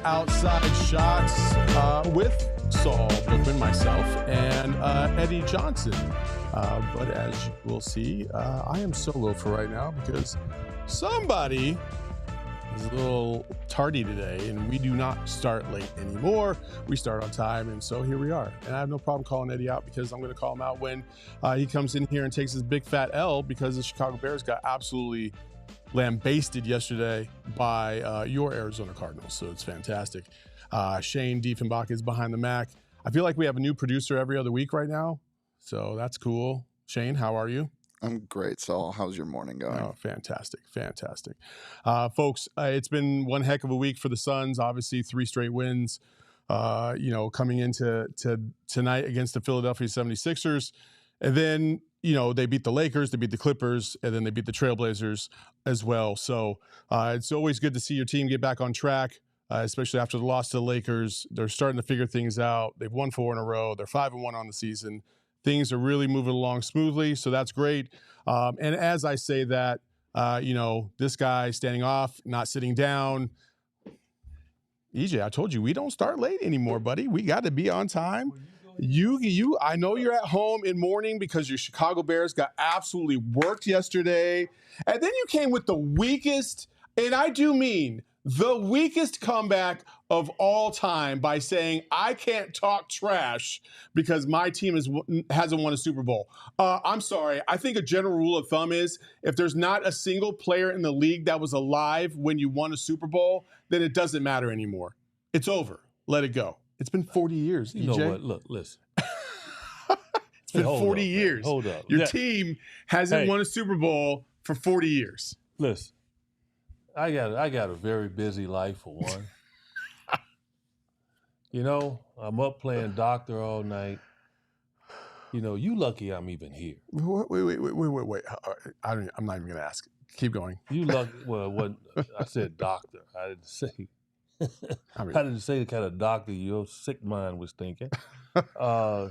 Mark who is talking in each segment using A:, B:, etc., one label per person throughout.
A: Outside shots with Saul Bookman, myself, and Eddie Johnson. But as you will see, I am solo for right now because somebody is a little tardy today, and we do not start late anymore. We start on time, and so here we are. And I have no problem calling Eddie out because I'm going to call him out when he comes in here and takes his big fat L because the Chicago Bears got absolutely lambasted yesterday by your Arizona Cardinals, so it's fantastic. Shane Diefenbach is behind the Mac. I feel like we have a new producer every other week right now, so that's cool. Shane, how are you?
B: I'm great, Saul. How's your morning going?
A: Oh, fantastic, fantastic. Folks, it's been one heck of a week for the Suns. Obviously, 3 straight wins, coming into tonight against the Philadelphia 76ers. And then, they beat the Lakers, they beat the Clippers, and then they beat the Trailblazers as well. So it's always good to see your team get back on track, especially after the loss to the Lakers. They're starting to figure things out. They've won 4 in a row. They're 5-1 on the season. Things are really moving along smoothly, so that's great. And as I say that, this guy standing off, not sitting down. EJ, I told you, we don't start late anymore, buddy. We got to be on time. I know you're at home in mourning because your Chicago Bears got absolutely worked yesterday. And then you came with the weakest, and I do mean the weakest comeback of all time by saying, I can't talk trash because my team hasn't won a Super Bowl. I'm sorry. I think a general rule of thumb is if there's not a single player in the league that was alive when you won a Super Bowl, then it doesn't matter anymore. It's over. Let it go. It's been 40 years, EJ.
C: You know what? Look, listen.
A: It's been 40 years.
C: Hold up.
A: Your team hasn't won a Super Bowl for 40 years.
C: Listen, I got a very busy life for one. I'm up playing doctor all night. You lucky I'm even here.
A: Wait. I'm not even going to ask. Keep going.
C: You lucky. Well, I said doctor. I didn't say. I didn't say the kind of doctor your sick mind was thinking.
A: What?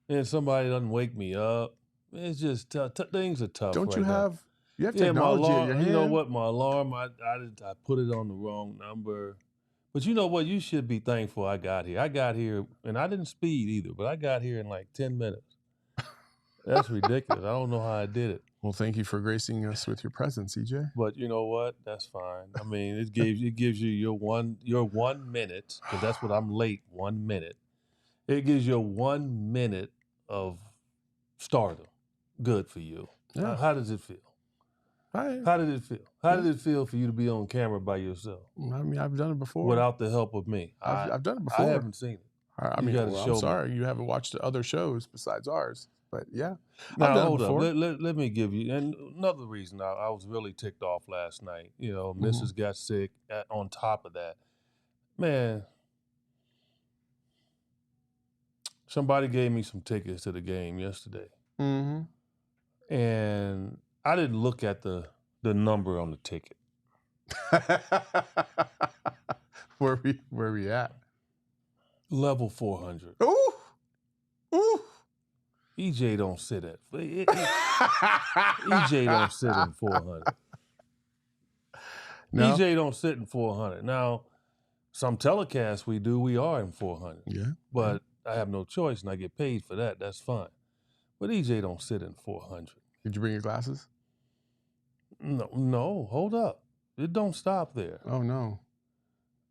C: And somebody doesn't wake me up. It's just things are tough.
A: Don't
C: right
A: you
C: now.
A: have? You have technology in your hand.
C: You know what? My alarm, I put it on the wrong number. But you know what? You should be thankful I got here. I got here, and I didn't speed either, but I got here in like 10 minutes. That's ridiculous. I don't know how I did it.
A: Well, thank you for gracing us with your presence, EJ.
C: But you know what? That's fine. I mean, it gives you your 1 minute, because that's what I'm late, 1 minute. It gives you 1 minute of stardom. Good for you.
A: Yeah.
C: How does it feel? How did it feel? How did it feel for you to be on camera by yourself?
A: I mean, I've done it before.
C: Without the help of me.
A: I've done it before.
C: I haven't seen it.
A: I'm sorry. You haven't watched other shows besides ours. But yeah.
C: Now, hold up. Let me give you another reason I was really ticked off last night. Mrs. got sick. On top of that, man, somebody gave me some tickets to the game yesterday.
A: Mm-hmm.
C: And I didn't look at the number on the ticket.
A: Where we at?
C: Level 400.
A: Ooh.
C: EJ don't sit at EJ don't sit in 400. No? EJ don't sit in 400. Now, some telecasts we are in 400.
A: Yeah.
C: But I have no choice and I get paid for that. That's fine. But EJ don't sit in 400.
A: Did you bring your glasses?
C: No, hold up. It don't stop there.
A: Oh, no.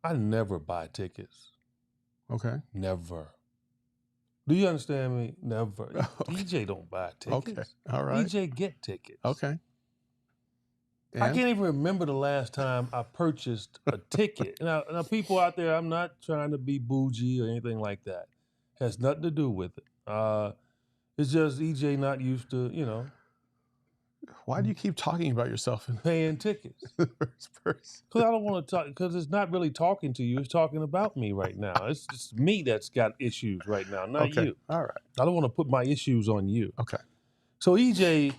C: I never buy tickets.
A: Okay.
C: Never. Do you understand me? Never. Okay. EJ don't buy tickets.
A: Okay. All right.
C: EJ get tickets.
A: Okay. And?
C: I can't even remember the last time I purchased a ticket. Now, people out there, I'm not trying to be bougie or anything like that. Has nothing to do with it. It's just EJ not used to,
A: Why do you keep talking about yourself in
C: Paying tickets.
A: the first person?
C: Because I don't want to talk, because it's not really talking to you. It's talking about me right now. It's just me that's got issues right now, not
A: Okay.
C: you.
A: All right.
C: I don't want to put my issues on you.
A: Okay.
C: So, EJ,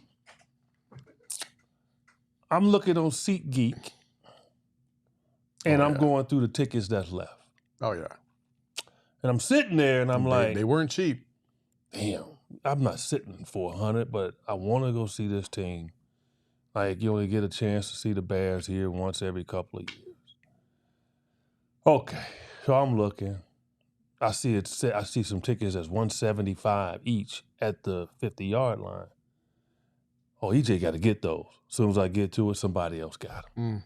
C: I'm looking on SeatGeek, and I'm going through the tickets that's left.
A: Oh, yeah.
C: And I'm sitting there, and I'm like,
A: they weren't cheap.
C: damn, I'm not sitting for 100, but I want to go see this team. Like, you only get a chance to see the Bears here once every couple of years. Okay, so I'm looking. I see some tickets that's $175 each at the 50-yard line. Oh, EJ got to get those. As soon as I get to it, somebody else got them.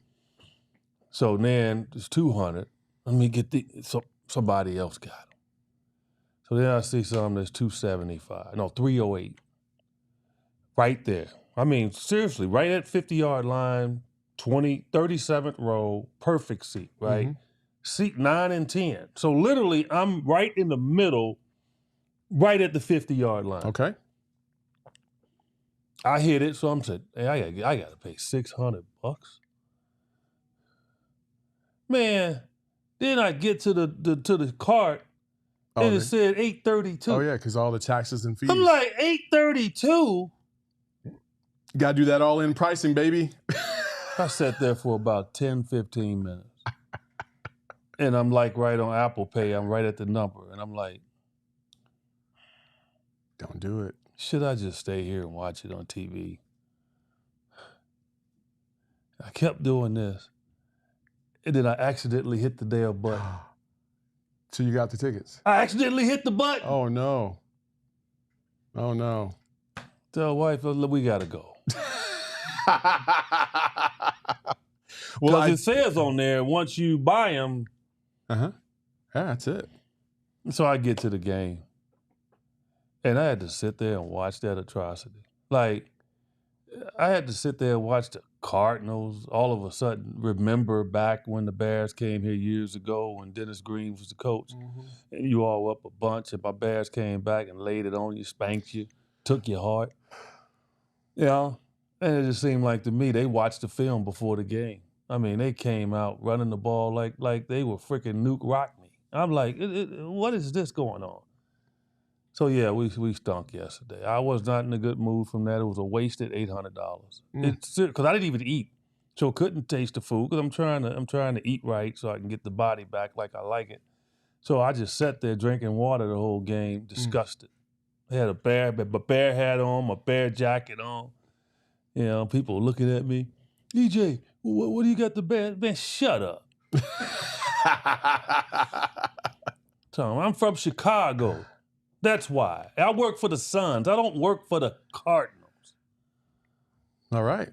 C: So then it's 200. Let me get somebody else got them. So then I see something that's 275. No, 308. Right there. I mean, seriously, right at 50-yard line, 37th row, perfect seat, right? Seat 9 and 10. So literally, I'm right in the middle, right at the 50-yard line.
A: Okay.
C: I hit it, so I'm saying, hey, I got to pay $600. Man, then I get to the cart, and it said $832.
A: Oh, yeah, because all the taxes and fees.
C: I'm like, $832?
A: Got to do that all in pricing, baby.
C: I sat there for about 10, 15 minutes. And I'm like right on Apple Pay. I'm right at the number. And I'm like,
A: don't do it.
C: Should I just stay here and watch it on TV? I kept doing this. And then I accidentally hit the damn button.
A: So you got the tickets?
C: I accidentally hit the button.
A: Oh, no. Oh, no.
C: Tell wife, we got to go.
A: Well,
C: it says on there, once you buy them.
A: Yeah, that's it.
C: So I get to the game. And I had to sit there and watch that atrocity. Like, I had to sit there and watch the Cardinals all of a sudden remember back when the Bears came here years ago when Dennis Green was the coach. And you all up a bunch, and my Bears came back and laid it on you, spanked you, took your heart. You know? And it just seemed like to me they watched the film before the game. I mean, they came out running the ball like they were freaking Nuke Rockney. I'm like, what is this going on? So, yeah, we stunk yesterday. I was not in a good mood from that. It was a wasted $800. Because I didn't even eat. So couldn't taste the food because I'm trying to eat right so I can get the body back like I like it. So I just sat there drinking water the whole game, disgusted. I had a bear hat on, my bear jacket on. You know, people looking at me. EJ, what do you got the bear? Man, shut up. Tom, I'm from Chicago. That's why. I work for the Suns. I don't work for the Cardinals.
A: All right.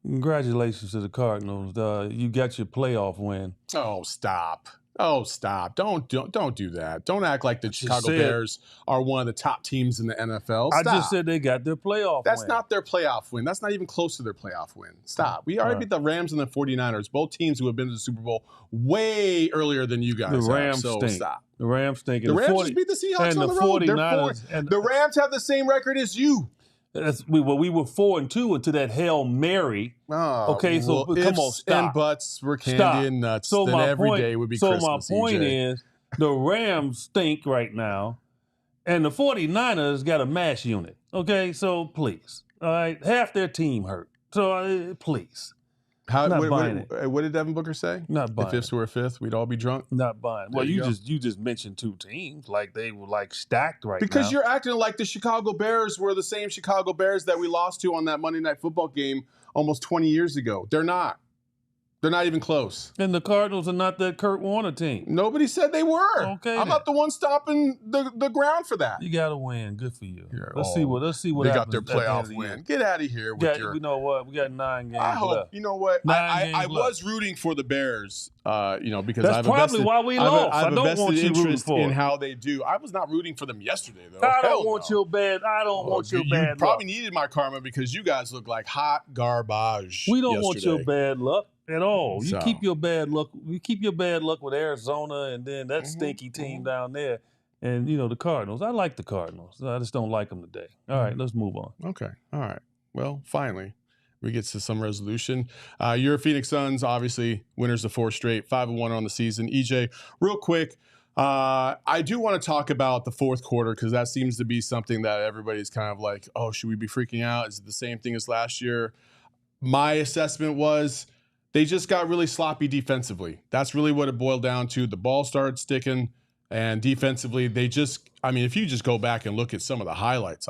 C: Congratulations to the Cardinals. You got your playoff win.
A: Oh, stop. Oh, stop. Don't do that. Don't act like the Chicago Bears are one of the top teams in the NFL. Stop.
C: I just said they got their playoff win.
A: That's not their playoff win. That's not even close to their playoff win. Stop. We already beat the Rams and the 49ers, both teams who have been to the Super Bowl way earlier than you guys
C: The Rams
A: have. So
C: stink.
A: stop.
C: The Rams stink.
A: The Rams just beat the Seahawks on the road. The Rams have the same record as you.
C: We were 4-2 into that Hail Mary.
A: Oh,
C: okay, so
A: well,
C: come on, stop.
A: And butts were candy and nuts. So then every day would be Christmas.
C: So my point
A: EJ.
C: is, the Rams stink right now, and the 49ers got a mash unit. Okay, so please, all right, half their team hurt. So please.
A: What did Devin Booker say?
C: Not buying.
A: If ifs were a fifth, we'd all be drunk.
C: Not buying. Well, you just mentioned two teams like they were like stacked right now.
A: Because you're acting like the Chicago Bears were the same Chicago Bears that we lost to on that Monday Night Football game almost 20 years ago. They're not. They're not even close.
C: And the Cardinals are not that Kurt Warner team.
A: Nobody said they were.
C: Okay,
A: I'm not the one stopping the ground for that.
C: You got to win. Good for you. Let's see what
A: they
C: happens.
A: got their playoff win. Get out of here with
C: You know what? We got 9 games left.
A: You know what? I was rooting for the Bears. Because
C: that's probably why we lost.
A: I don't
C: want you rooting for
A: in how they do. I was not rooting for them yesterday, though.
C: I don't want your bad. I don't want your bad luck.
A: You probably needed my karma because you guys look like hot garbage.
C: We don't want your bad luck at all. You
A: So.
C: keep your bad luck. You keep your bad luck with Arizona and then that stinky team down there. And, the Cardinals. I like the Cardinals. I just don't like them today. All right, let's move on.
A: Okay. All right. well, finally, we get to some resolution. Your Phoenix Suns, obviously, winners of 4 straight, 5-1 on the season. EJ, real quick, I do want to talk about the fourth quarter because that seems to be something that everybody's kind of like, oh, should we be freaking out? Is it the same thing as last year? My assessment was they just got really sloppy defensively. That's really what it boiled down to. The ball started sticking, and defensively, if you just go back and look at some of the highlights,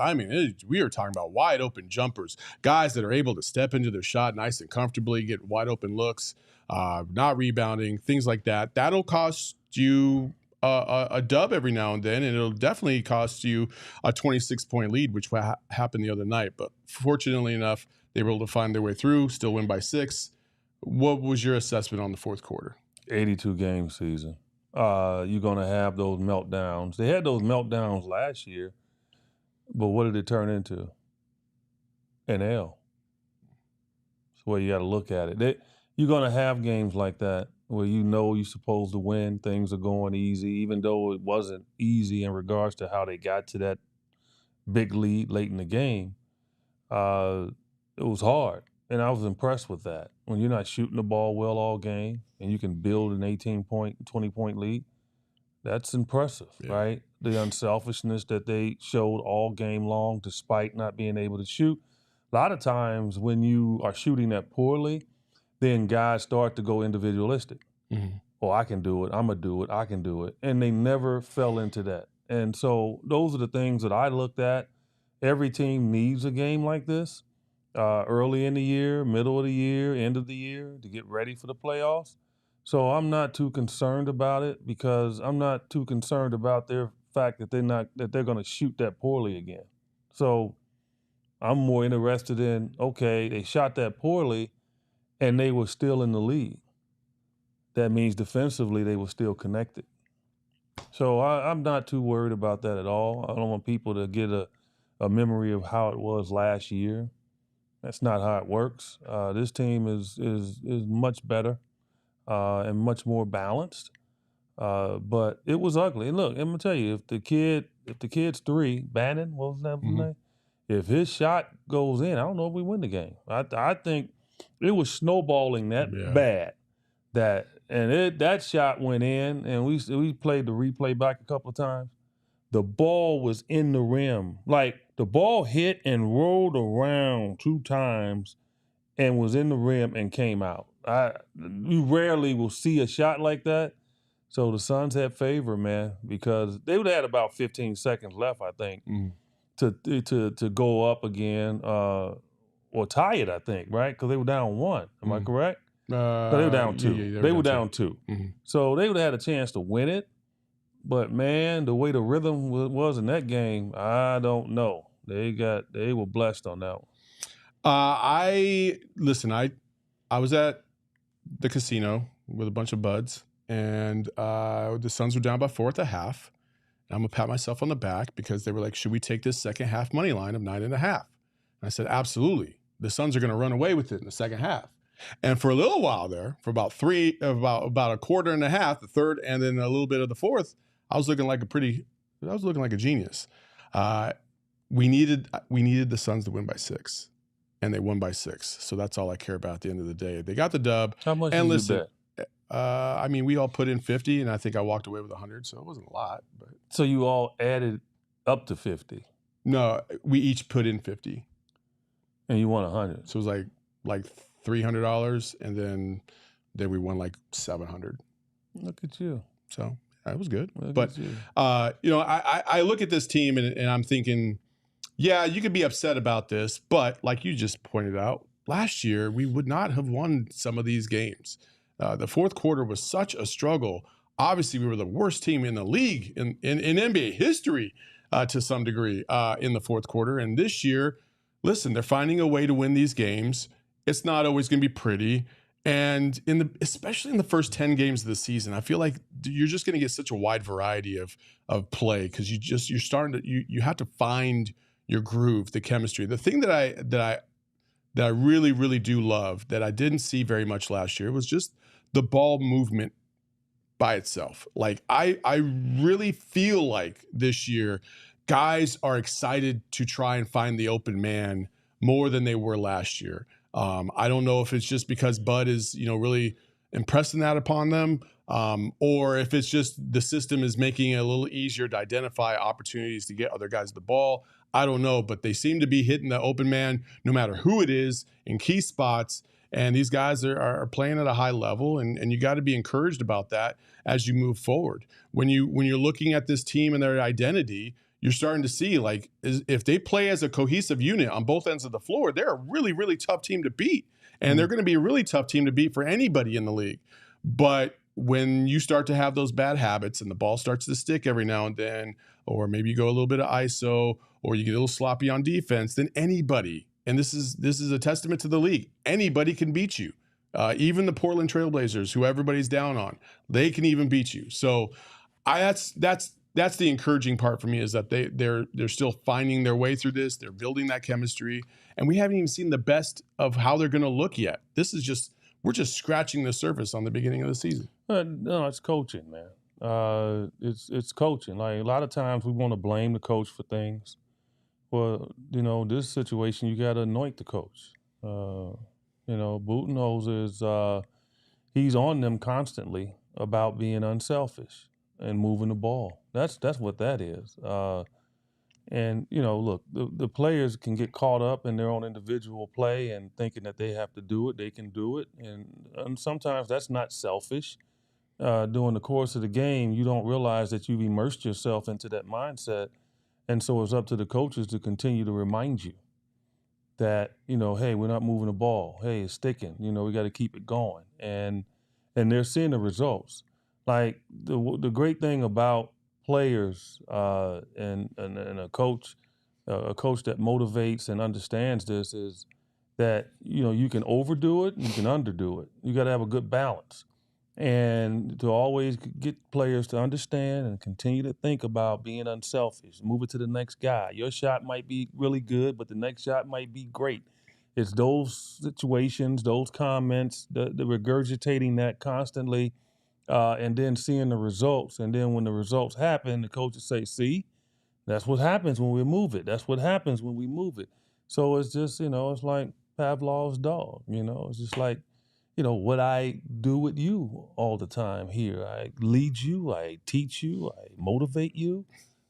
A: we are talking about wide open jumpers, guys that are able to step into their shot nice and comfortably, get wide open looks, not rebounding, things like that. That'll cost you a dub every now and then, and it'll definitely cost you a 26-point lead, which happened the other night. But fortunately enough, they were able to find their way through, still win by 6. What was your assessment on the fourth quarter?
C: 82-game season. You're going to have those meltdowns. They had those meltdowns last year, but what did it turn into? An L. That's the way you got to look at it. You're going to have games like that where you know you're supposed to win. Things are going easy, even though it wasn't easy in regards to how they got to that big lead late in the game. It was hard, and I was impressed with that. When you're not shooting the ball well all game and you can build an 18-point, 20-point lead, that's impressive, right? The unselfishness that they showed all game long despite not being able to shoot. A lot of times when you are shooting that poorly, then guys start to go individualistic. Mm-hmm. Oh, I can do it. I'm going to do it. I can do it. And they never fell into that. And so those are the things that I looked at. Every team needs a game like this. Early in the year, middle of the year, end of the year to get ready for the playoffs. So I'm not too concerned about it because I'm not too concerned about their fact that they're going to shoot that poorly again. So I'm more interested in, okay, they shot that poorly and they were still in the lead. That means defensively they were still connected. So I'm not too worried about that at all. I don't want people to get a memory of how it was last year. That's not how it works. This team is much better and much more balanced. But it was ugly. And look, I'm gonna tell you, if the kid's 3, Bannon, what was that name? If his shot goes in, I don't know if we win the game. I think it was snowballing that bad that shot went in, and we played the replay back a couple of times. The ball was in the rim. Like, the ball hit and rolled around 2 times and was in the rim and came out. You rarely will see a shot like that. So the Suns had favor, man, because they would have had about 15 seconds left, I think, to go up again or tie it, I think, right? Because they were down 1. Am I correct? No, they were down 2.
A: Yeah,
C: they were down 2.
A: Mm-hmm.
C: So they would have had a chance to win it. But, man, the way the rhythm was in that game, I don't know. They were blessed on that one.
A: I was at the casino with a bunch of buds, and the Suns were down by 4 at the half. And I'm going to pat myself on the back because they were like, should we take this second half money line of 9.5? And I said, absolutely. The Suns are going to run away with it in the second half. And for a little while there, for about a quarter and a half, the third, and then a little bit of the fourth, I was looking like a genius. We needed the Suns to win by 6, and they won by 6. So that's all I care about at the end of the day. They got the dub.
C: How much
A: and
C: did
A: listen,
C: you bet?
A: We all put in 50, and I think I walked away with 100, so it wasn't a lot. But
C: so you all added up to 50?
A: No, we each put in 50,
C: and you won 100.
A: So it was like $300, and then we won like $700.
C: Look at you.
A: So that was good.
C: Look
A: but I look at this team and I'm thinking, yeah, you could be upset about this, but like you just pointed out, last year we would not have won some of these games. The fourth quarter was such a struggle. Obviously, we were the worst team in the league in NBA history to some degree in the fourth quarter. And this year, listen, they're finding a way to win these games. It's not always going to be pretty. And especially in the first 10 games of the season, I feel like you're just going to get such a wide variety of play because you're starting to you have to find your groove, the chemistry. The thing that I really, really do love that I didn't see very much last year was just the ball movement by itself. Like I really feel like this year guys are excited to try and find the open man more than they were last year. I don't know if it's just because Bud is, really impressing that upon them, or if it's just the system is making it a little easier to identify opportunities to get other guys the ball. I don't know, but they seem to be hitting the open man no matter who it is in key spots. And these guys are playing at a high level, and you got to be encouraged about that as you move forward. When you're looking at this team and their identity, you're starting to see, like, if they play as a cohesive unit on both ends of the floor, they're a really, really tough team to beat. And they're going to be a really tough team to beat for anybody in the league. But when you start to have those bad habits and the ball starts to stick every now and then, or maybe you go a little bit of ISO, or you get a little sloppy on defense, then anybody, and this is a testament to the league, anybody can beat you. Even the Portland Trailblazers, who everybody's down on, they can even beat you. So that's the encouraging part for me, is that they're still finding their way through this. They're building that chemistry, and we haven't even seen the best of how they're going to look yet. We're just scratching the surface on the beginning of the season.
C: No, it's coaching, man. It's coaching. Like, a lot of times we want to blame the coach for things. Well, this situation, you got to anoint the coach. Budenholzer he's on them constantly about being unselfish and moving the ball. That's what that is. And look, the players can get caught up in their own individual play and thinking that they have to do it, they can do it. And sometimes that's not selfish. During the course of the game, you don't realize that you've immersed yourself into that mindset. And so it's up to the coaches to continue to remind you that, hey, we're not moving the ball. Hey, it's sticking. We got to keep it going. And they're seeing the results. Like, the great thing about players and a coach that motivates and understands this is that, you can overdo it and you can underdo it. You got to have a good balance. And to always get players to understand and continue to think about being unselfish, move it to the next guy. Your shot might be really good, but the next shot might be great. It's those situations, those comments, the regurgitating that constantly, and then seeing the results. And then when the results happen, the coaches say, see, that's what happens when we move it. That's what happens when we move it. So it's just, it's like Pavlov's dog, It's just like, what I do with you all the time here. I lead you, I teach you, I motivate you.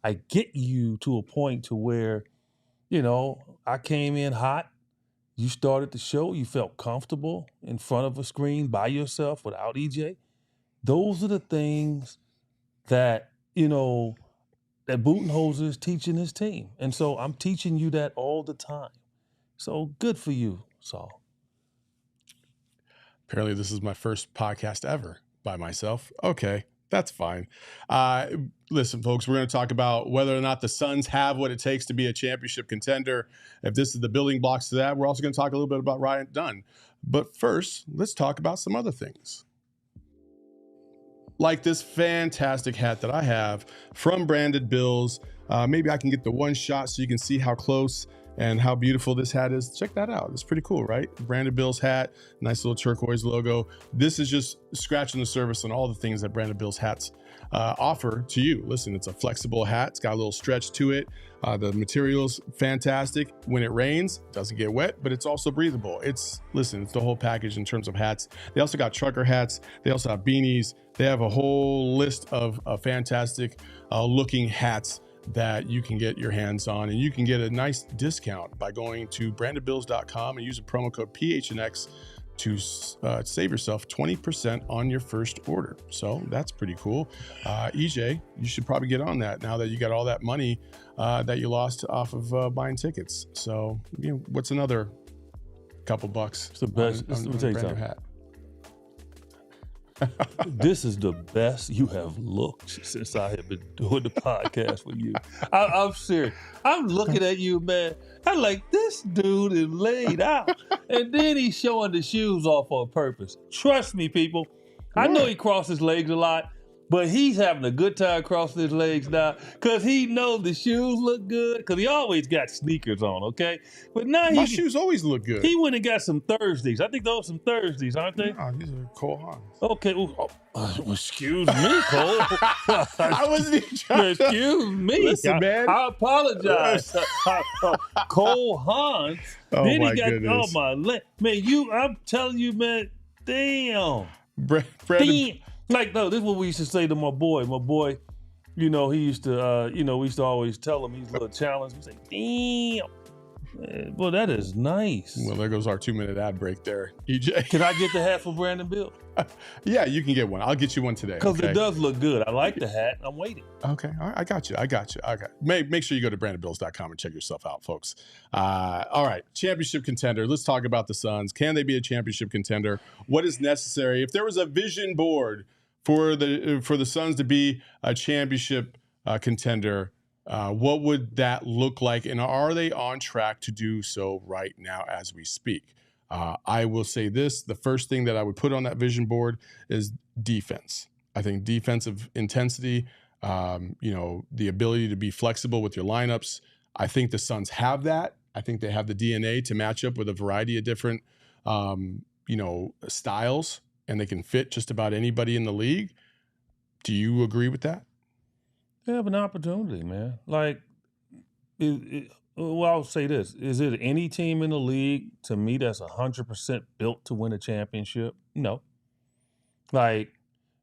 C: I get you to a point to where, I came in hot. You started the show. You felt comfortable in front of a screen by yourself without EJ. Those are the things that, that Budenholzer is teaching his team. And so I'm teaching you that all the time. So good for you, Saul.
A: Apparently this is my first podcast ever by myself. Okay, that's fine. Listen, folks, we're going to talk about whether or not the Suns have what it takes to be a championship contender. If this is the building blocks to that, we're also going to talk a little bit about Ryan Dunn. But first, let's talk about some other things. Like this fantastic hat that I have from Branded Bills. Maybe I can get the one shot so you can see how close and how beautiful this hat is. Check that out. It's pretty cool, right? Branded Bills hat, nice little turquoise logo. This is just scratching the surface on all the things that Branded Bills hats offer to you. Listen, it's a flexible hat. It's got a little stretch to it. The material's fantastic. When it rains, it doesn't get wet, but it's also breathable. It's the whole package in terms of hats. They also got trucker hats. They also have beanies. They have a whole list of fantastic looking hats that you can get your hands on, and you can get a nice discount by going to brandedbills.com and use a promo code PHNX to save yourself 20% on your first order. So that's pretty cool. EJ, you should probably get on that now that you got all that money that you lost off of buying tickets. So what's another couple bucks?
C: It's the best.
A: On a brand new hat.
C: This is the best you have looked since I have been doing the podcast with you. I'm serious. I'm looking at you, man. I'm like, this dude is laid out. And then he's showing the shoes off on purpose. Trust me, people. I know he crosses his legs a lot, But he's having a good time crossing his legs now because he knows the shoes look good because he always got sneakers on, okay? But now
A: My shoes always look good.
C: he went and got some Thursdays. I think those are some Thursdays, aren't they?
A: No, these are Cole Haans.
C: Okay. Excuse me, Cole.
A: I wasn't even trying.
C: Excuse me.
A: Listen, man.
C: I apologize. Cole Haans.
A: Oh,
C: then
A: my
C: he got,
A: goodness.
C: man, I'm telling you, man, damn.
A: Brandon.
C: Like, no, this is what we used to say to my boy. My boy, he used to, we used to always tell him, he's a little challenged. We say, damn. Man, boy, that is nice.
A: Well, there goes our 2-minute ad break there, EJ.
C: Can I get the hat for Brandon Bill?
A: Yeah, you can get one. I'll get you one today.
C: Because
A: okay?
C: it does look good. I like the hat. I'm waiting.
A: Okay. All right. I got you. Okay. Make sure you go to BrandonBills.com and check yourself out, folks. All right. Championship contender. Let's talk about the Suns. Can they be a championship contender? What is necessary? If there was a vision board for the Suns to be a championship contender, what would that look like? And are they on track to do so right now as we speak? I will say this. The first thing that I would put on that vision board is defense. I think defensive intensity, the ability to be flexible with your lineups. I think the Suns have that. I think they have the DNA to match up with a variety of different, styles, and they can fit just about anybody in the league. Do you agree with that?
C: They have an opportunity, man. Like, I'll say this. Is it any team in the league, to me, that's 100% built to win a championship? No. Like,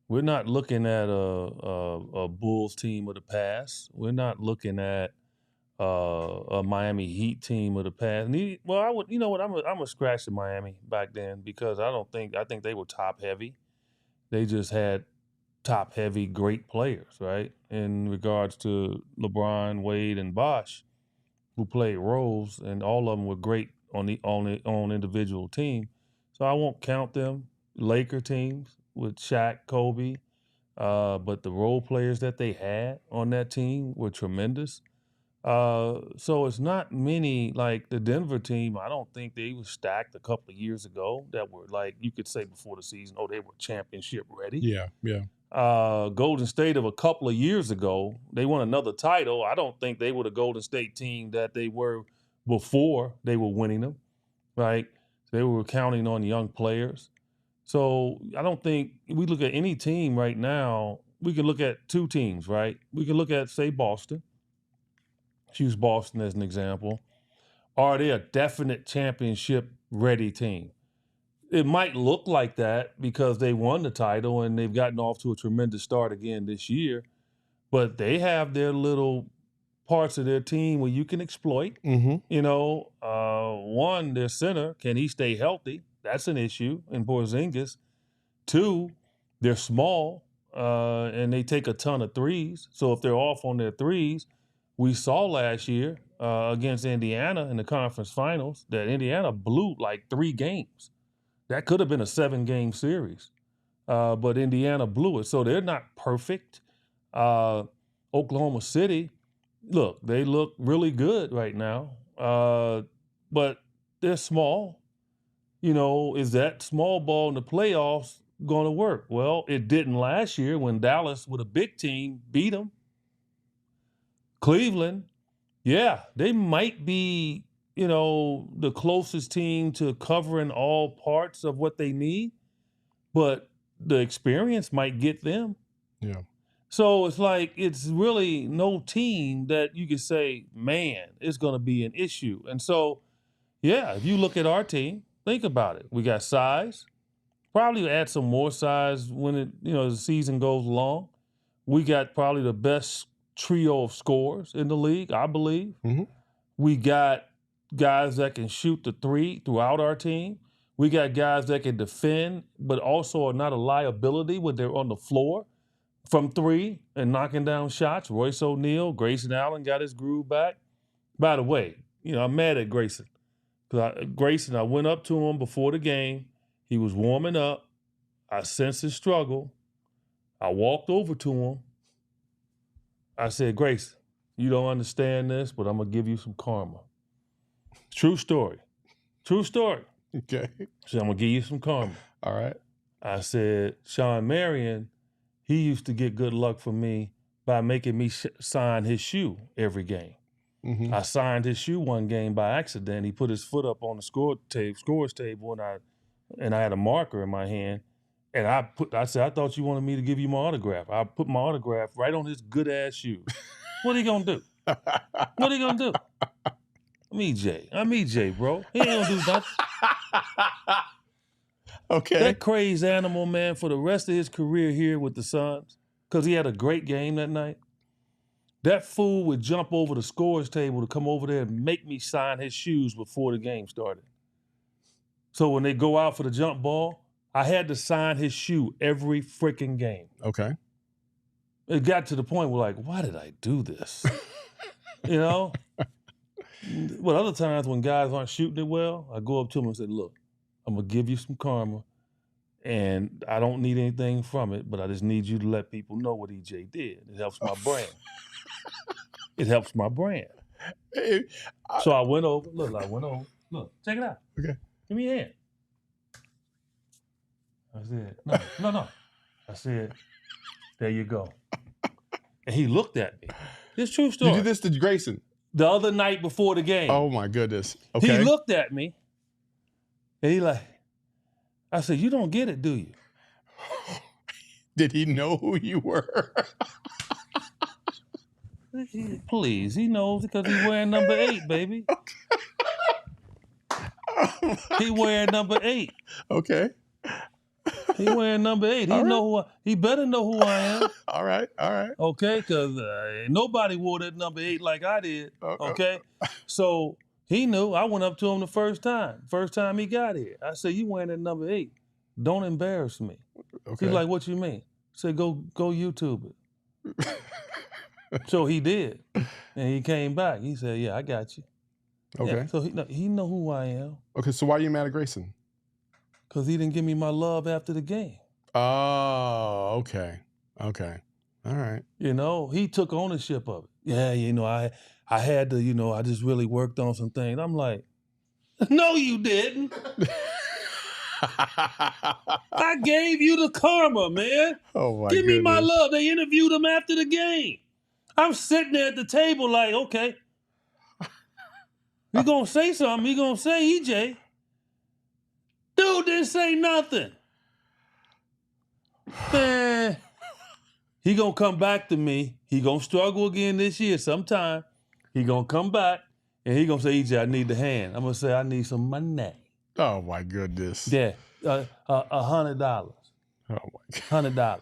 C: we're not looking at a Bulls team of the past. We're not looking at a Miami Heat team of the past. I'm gonna scratch the Miami back then because I think they were top heavy. They just had top heavy great players, right? In regards to LeBron, Wade, and Bosh, who played roles, and all of them were great on individual team. So I won't count them. Laker teams with Shaq, Kobe, but the role players that they had on that team were tremendous. So it's not many, like the Denver team. I don't think they were stacked a couple of years ago that were, like, you could say before the season, they were championship ready.
A: Yeah.
C: Golden State of a couple of years ago, they won another title. I don't think they were the Golden State team that they were before they were winning them, right? They were counting on young players. So I don't think we look at any team right now. We can look at two teams, right? We can look at, say, Boston. Use Boston as an example. Are they a definite championship-ready team? It might look like that because they won the title and they've gotten off to a tremendous start again this year. But they have their little parts of their team where you can exploit.
A: Mm-hmm.
C: One, their center, can he stay healthy? That's an issue in Porzingis. Two, they're small and they take a ton of threes. So if they're off on their threes, we saw last year against Indiana in the conference finals that Indiana blew like 3 games. That could have been a 7-game series, but Indiana blew it. So they're not perfect. Oklahoma City, they look really good right now, but they're small. Is that small ball in the playoffs going to work? Well, it didn't last year when Dallas, with a big team, beat them. Cleveland, yeah, they might be, the closest team to covering all parts of what they need, but the experience might get them.
A: Yeah.
C: So it's like, it's really no team that you could say, man, it's going to be an issue. And so, yeah, if you look at our team, think about it. We got size, probably add some more size when the season goes along. We got probably the best trio of scorers in the league, I believe.
A: Mm-hmm.
C: We got guys that can shoot the three throughout our team. We got guys that can defend, but also are not a liability when they're on the floor from three and knocking down shots. Royce O'Neal, Grayson Allen got his groove back. By the way, I'm mad at Grayson. I went up to him before the game. He was warming up. I sensed his struggle. I walked over to him. I said, Grayson, you don't understand this, but I'm going to give you some karma. True story.
A: Okay.
C: So I'm going to give you some karma.
A: All right.
C: I said, Sean Marion, he used to get good luck from me by making me sign his shoe every game.
A: Mm-hmm.
C: I signed his shoe one game by accident. He put his foot up on the scores table, and I had a marker in my hand. And I said, I thought you wanted me to give you my autograph. I put my autograph right on his good ass shoe. What are he gonna do? What are he gonna do? I'm EJ, bro. He ain't gonna do nothing.
A: Okay.
C: That crazed animal, man, for the rest of his career here with the Suns, because he had a great game that night. That fool would jump over the scores table to come over there and make me sign his shoes before the game started. So when they go out for the jump ball, I had to sign his shoe every freaking game.
A: Okay.
C: It got to the point where, like, why did I do this? You know? But other times when guys aren't shooting it well, I go up to them and say, look, I'm going to give you some karma, and I don't need anything from it, but I just need you to let people know what EJ did. It helps my brand. It helps my brand. So I went over. Look, check it out.
A: Okay.
C: Give me a hand. I said, no. I said, there you go. And he looked at me. This true story.
A: You did this to Grayson?
C: The other night before the game.
A: Oh, my goodness. Okay.
C: He looked at me, and he like, I said, you don't get it, do you?
A: Did he know who you were?
C: Please, he knows because he's wearing number 8, baby. He wearing number 8.
A: Okay.
C: He wearing number 8. He better know who I am.
A: All right.
C: Okay, because nobody wore that number 8 like I did. Okay, so he knew. I went up to him the first time he got here. I said, "You wearing that number 8? Don't embarrass me."
A: Okay.
C: He's like, "What you mean?" I said, "Go YouTube it." So he did, and he came back. He said, "Yeah, I got you."
A: Okay.
C: Yeah, so he know who I am.
A: Okay, so why are you mad at Grayson?
C: Because he didn't give me my love after the game.
A: Oh, okay. All right.
C: You know, he took ownership of it. Yeah, you know, I had to, you know, I just really worked on some things. I'm like, no, you didn't. I gave you the karma, man.
A: Oh, my
C: Give me my
A: goodness.
C: love. They interviewed him after the game. I'm sitting there at the table like, okay. He gonna say something. He gonna say, EJ. Dude didn't say nothing. Man, he gonna come back to me. He gonna struggle again this year sometime. He gonna come back and he gonna say, EJ, I need the hand. I'm gonna say, I need some money.
A: Oh, my goodness.
C: Yeah, $100.
A: Oh, my God.
C: $100.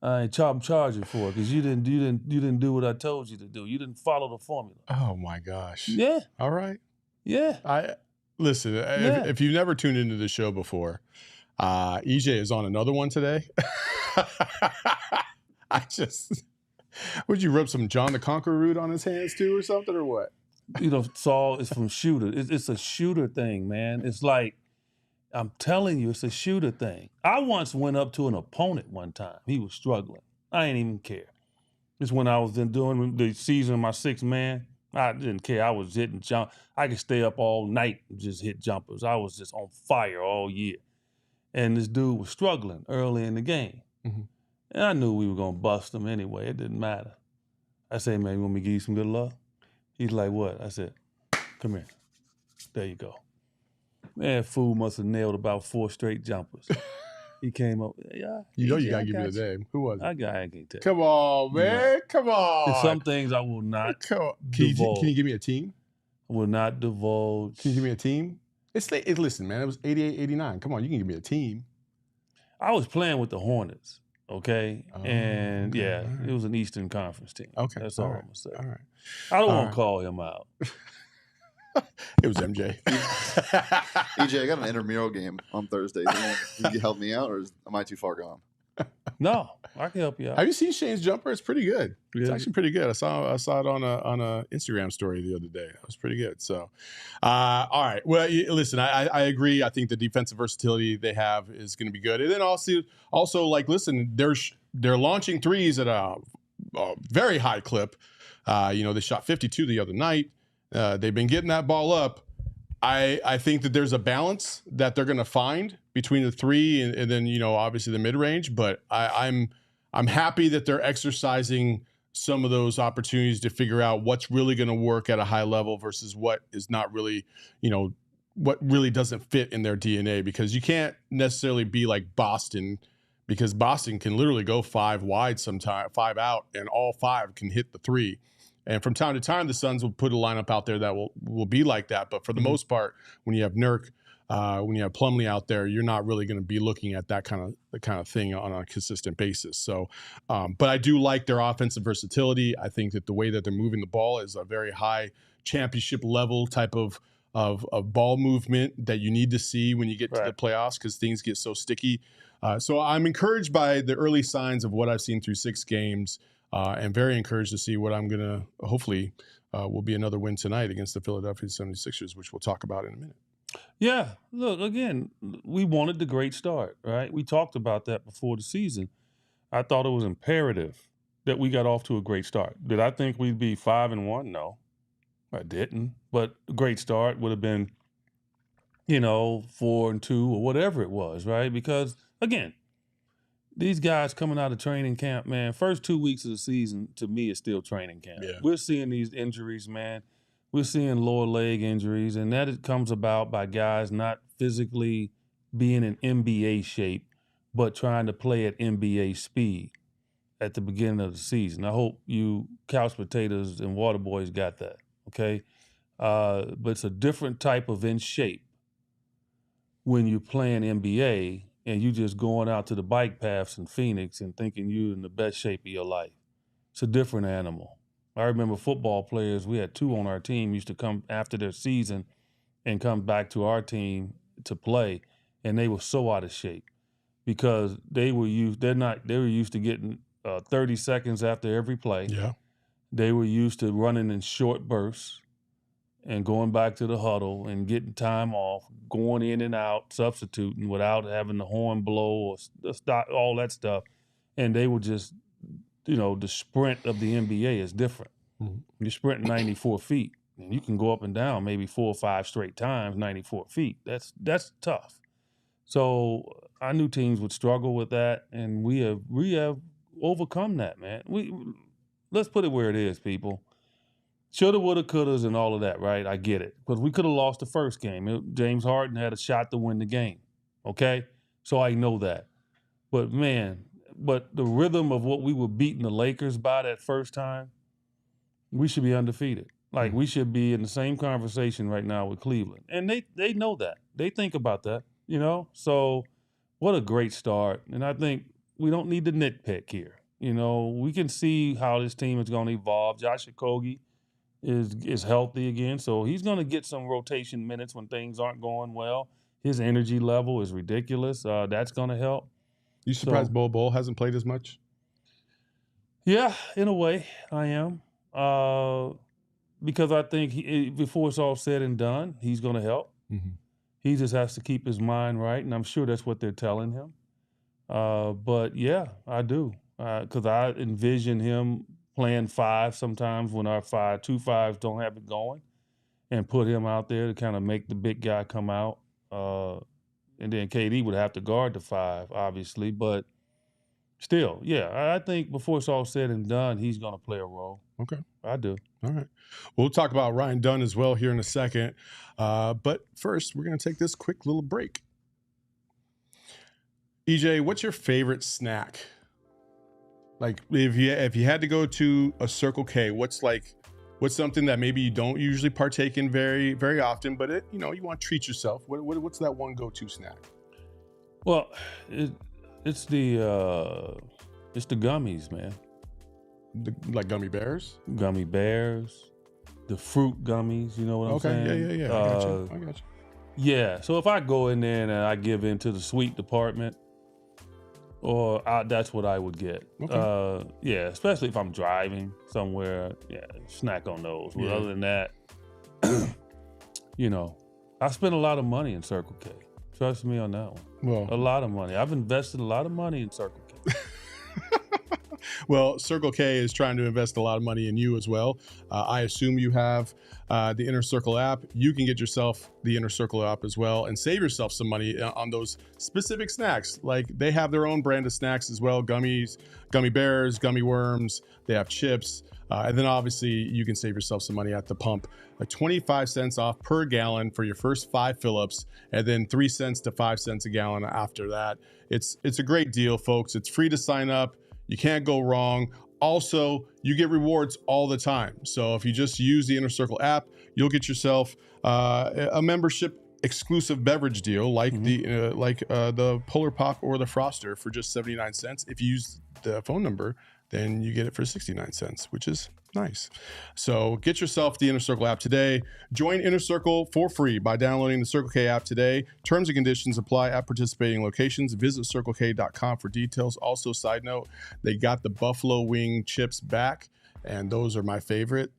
C: I ain't charge you for it because you didn't do what I told you to do. You didn't follow the formula.
A: Oh, my gosh.
C: Yeah.
A: All right.
C: Yeah.
A: Listen, if you've never tuned into the show before, EJ is on another one today. Would you rub some John the Conqueror root on his hands too or something or what?
C: You know, Saul is from shooter. It's a shooter thing, man. It's like, I'm telling you, it's a shooter thing. I once went up to an opponent one time. He was struggling. I ain't even care. It's when I was doing the season of my 6th man. I didn't care. I was hitting jump. I could stay up all night and just hit jumpers. I was just on fire all year. And this dude was struggling early in the game.
A: Mm-hmm.
C: And I knew we were going to bust him anyway. It didn't matter. I said, man, you want me to give you some good love? He's like, what? I said, come here. There you go. Man, fool must have nailed about 4 straight jumpers. He came up. Yeah,
A: you got to give me the name. Who was it?
C: I can't tell you.
A: Come on, man. Come on.
C: There's some things I will not divulge.
A: Can you give me a team?
C: I will not divulge.
A: Can you give me a team? Listen, man, it was 88, 89. Come on, you can give me a team.
C: I was playing with the Hornets, okay?
A: Oh,
C: and
A: okay,
C: yeah,
A: right.
C: It was an Eastern Conference team.
A: Okay.
C: That's all I'm going to say.
A: All right.
C: I don't want to call him out.
A: It was MJ.
B: EJ, I got an intramural game on Thursday. Can you help me out, or am I too far gone?
C: No, I can help you out.
A: Have you seen Shane's jumper? It's pretty good. It's
C: Yeah.
A: actually pretty good. I saw it on a Instagram story the other day. It was pretty good. So, all right. Well, listen, I agree. I think the defensive versatility they have is going to be good. And then also like, listen, they're launching threes at a very high clip. They shot 52 the other night. They've been getting that ball up. I think that there's a balance that they're going to find between the 3 and then, obviously the mid-range. But I'm I'm happy that they're exercising some of those opportunities to figure out what's really going to work at a high level versus what is not really, what really doesn't fit in their DNA, because you can't necessarily be like Boston, because Boston can literally go 5 wide sometime, 5 out, and all 5 can hit the 3. And from time to time, the Suns will put a lineup out there that will be like that. But for the most part, when you have Nurk, when you have Plumlee out there, you're not really going to be looking at that kind of thing on a consistent basis. So, but I do like their offensive versatility. I think that the way that they're moving the ball is a very high championship level type of ball movement that you need to see when you get to the playoffs, because things get so sticky. So I'm encouraged by the early signs of what I've seen through 6 games, and very encouraged to see what I'm going to hopefully will be another win tonight against the Philadelphia 76ers, which we'll talk about in a minute.
C: Yeah, look, again, we wanted the great start, right? We talked about that before the season. I thought it was imperative that we got off to a great start. Did I think we'd be 5-1? No, I didn't. But a great start would have been, 4-2 or whatever it was, right? Because, again, these guys coming out of training camp, man, first 2 weeks of the season, to me, is still training camp.
A: Yeah.
C: We're seeing these injuries, man. We're seeing lower leg injuries, and that comes about by guys not physically being in NBA shape, but trying to play at NBA speed at the beginning of the season. I hope you couch potatoes and water boys got that, okay? But it's a different type of in shape when you're playing NBA and you just going out to the bike paths in Phoenix and thinking you're in the best shape of your life. It's a different animal. I remember football players, we had 2 on our team, used to come after their season and come back to our team to play, and they were so out of shape because they were used to getting 30 seconds after every play.
A: Yeah.
C: They were used to running in short bursts and going back to the huddle and getting time off, going in and out, substituting without having the horn blow or stop, all that stuff. And they were just, the sprint of the NBA is different.
A: Mm-hmm.
C: You're sprinting 94 feet, and you can go up and down maybe 4 or 5 straight times, 94 feet. That's tough. So I knew teams would struggle with that, and we have overcome that, man. Let's put it where it is, people. Shoulda, woulda, couldas, and all of that, right? I get it. Because we could have lost the first game. James Harden had a shot to win the game, okay? So I know that. But, man, the rhythm of what we were beating the Lakers by that first time, we should be undefeated. Like, we should be in the same conversation right now with Cleveland. And they know that. They think about that, So what a great start. And I think we don't need to nitpick here. We can see how this team is going to evolve. Josh Okogie is healthy again, so he's going to get some rotation minutes when things aren't going well. His energy level is ridiculous. That's going to help.
A: You surprised Bol Bol hasn't played as much?
C: Yeah, in a way, I am. Because I think before it's all said and done, he's going to help.
A: Mm-hmm.
C: He just has to keep his mind right, and I'm sure that's what they're telling him. But, yeah, I do. Because I envision him playing 5 sometimes when our 2 5s don't have it going, and put him out there to kind of make the big guy come out. And then KD would have to guard the 5, obviously. But still, yeah, I think before it's all said and done, he's going to play a role.
A: Okay.
C: I do.
A: All right. We'll talk about Ryan Dunn as well here in a second. But first, we're going to take this quick little break. EJ, what's your favorite snack? Like, if you had to go to a Circle K, what's something that maybe you don't usually partake in very, very often, but you want to treat yourself? What's that one go-to snack?
C: Well, it's the gummies, man.
A: Like gummy bears?
C: Gummy bears, the fruit gummies. You know what I'm saying?
A: Okay, yeah. I got you.
C: Yeah. So if I go in there and I give in to the sweet department, that's what I would get.
A: Okay.
C: Yeah, especially if I'm driving somewhere. Yeah, snack on those. But other than that, I spend a lot of money in Circle K. Trust me on that one.
A: Well,
C: a lot of money. I've invested a lot of money in Circle K.
A: Well, Circle K is trying to invest a lot of money in you as well. I assume you have the Inner Circle app. You can get yourself the Inner Circle app as well and save yourself some money on those specific snacks. Like they have their own brand of snacks as well: gummies, gummy bears, gummy worms. They have chips. And then obviously you can save yourself some money at the pump. 25 cents off per gallon for your first 5 fill-ups, and then 3 cents to 5 cents a gallon after that. It's a great deal, folks. It's free to sign up. You can't go wrong. Also, you get rewards all the time. So if you just use the Inner Circle app, you'll get yourself a membership exclusive beverage deal like the Polar Pop or the Froster for just 79 cents. If you use the phone number, then you get it for 69 cents, which is nice. So get yourself the Inner Circle app today. Join Inner Circle for free by downloading the Circle K app today. Terms and conditions apply at participating locations. Visit CircleK.com for details. Also, side note, they got the buffalo wing chips back, and those are my favorite.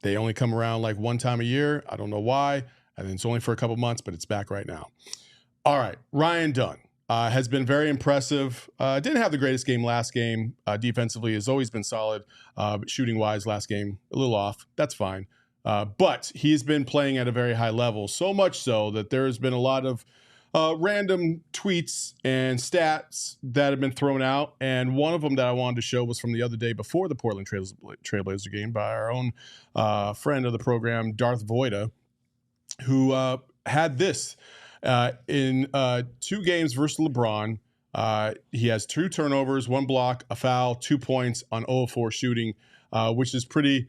A: They only come around like one time a year. I don't know why. And it's only for a couple months, but it's back right now. All right, Ryan Dunn. Has been very impressive. Didn't have the greatest game last game. Defensively has always been solid. Shooting-wise, last game, a little off. That's fine. But he's been playing at a very high level, so much so that there's been a lot of random tweets and stats that have been thrown out. And one of them that I wanted to show was from the other day before the Portland Trailblazer game by our own friend of the program, Darth Voida, who had this. In 2 games versus LeBron, he has 2 turnovers, 1 block, a foul, 2 points on 0-4 shooting, which is pretty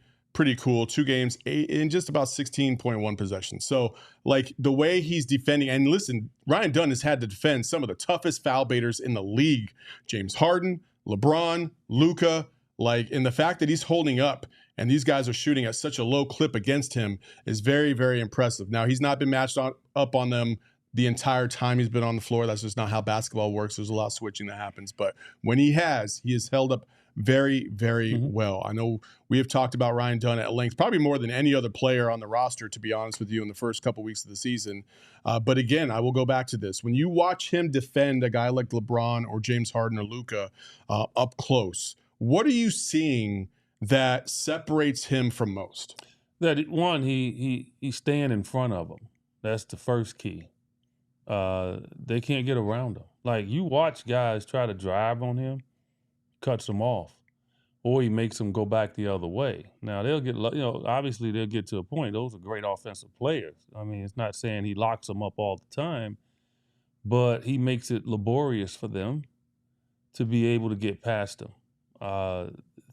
A: cool. 2 games in just about 16.1 possessions. So, like, the way he's defending, and listen, Ryan Dunn has had to defend some of the toughest foul baiters in the league. James Harden, LeBron, Luka, and the fact that he's holding up and these guys are shooting at such a low clip against him is very, very impressive. Now, he's not been matched up on them the entire time he's been on the floor. That's just not how basketball works. There's a lot of switching that happens. But when he has held up very, very well. I know we have talked about Ryan Dunn at length, probably more than any other player on the roster, to be honest with you, in the first couple weeks of the season. But again, I will go back to this. When you watch him defend a guy like LeBron or James Harden or Luka up close, what are you seeing that separates him from most?
C: That one, he's staying in front of them. That's the first key. They can't get around him. Like, you watch guys try to drive on him, cuts them off, or he makes them go back the other way. Now, they'll get, obviously they'll get to a point. Those are great offensive players. I mean, it's not saying he locks them up all the time, but he makes it laborious for them to be able to get past them.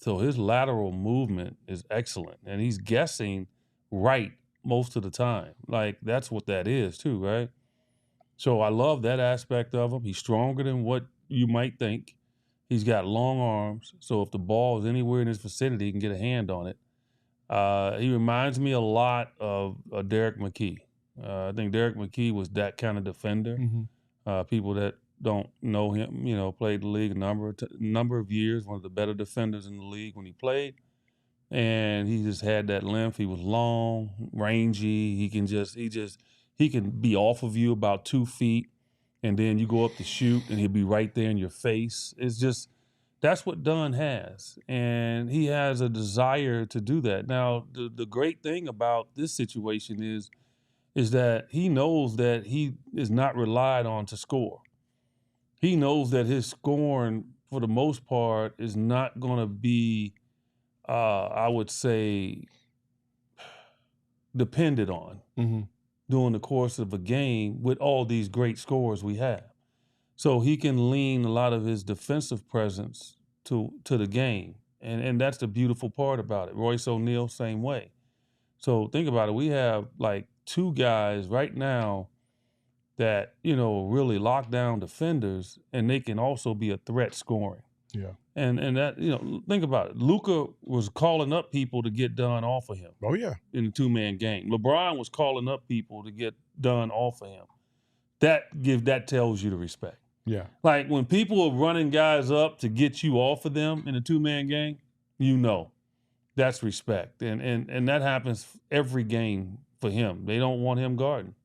C: So his lateral movement is excellent, and he's guessing right most of the time. Like, that's what that is too, right? So I love that aspect of him. He's stronger than what you might think. He's got long arms, so if the ball is anywhere in his vicinity, he can get a hand on it. He reminds me a lot of Derek McKee. I think Derek McKee was that kind of defender. People that don't know him, played the league a number of years, one of the better defenders in the league when he played. And he just had that length. He was long, rangy. He can be off of you about 2 feet, and then you go up to shoot, and he'll be right there in your face. It's just, that's what Dunn has, and he has a desire to do that. Now, the great thing about this situation is that he knows that he is not relied on to score. He knows that his scoring, for the most part, is not going to be, I would say, depended on during the course of a game with all these great scores we have. So he can lean a lot of his defensive presence to the game. And that's the beautiful part about it. Royce O'Neal, same way. So think about it. We have like 2 guys right now that, really lock down defenders, and they can also be a threat scoring.
A: Yeah.
C: And that, think about it. Luka was calling up people to get Dunn off of him.
A: Oh, yeah.
C: In the 2-man game. LeBron was calling up people to get Dunn off of him. That tells you the respect.
A: Yeah.
C: Like, when people are running guys up to get you off of them in a 2-man game, that's respect. And that happens every game for him. They don't want him guarding.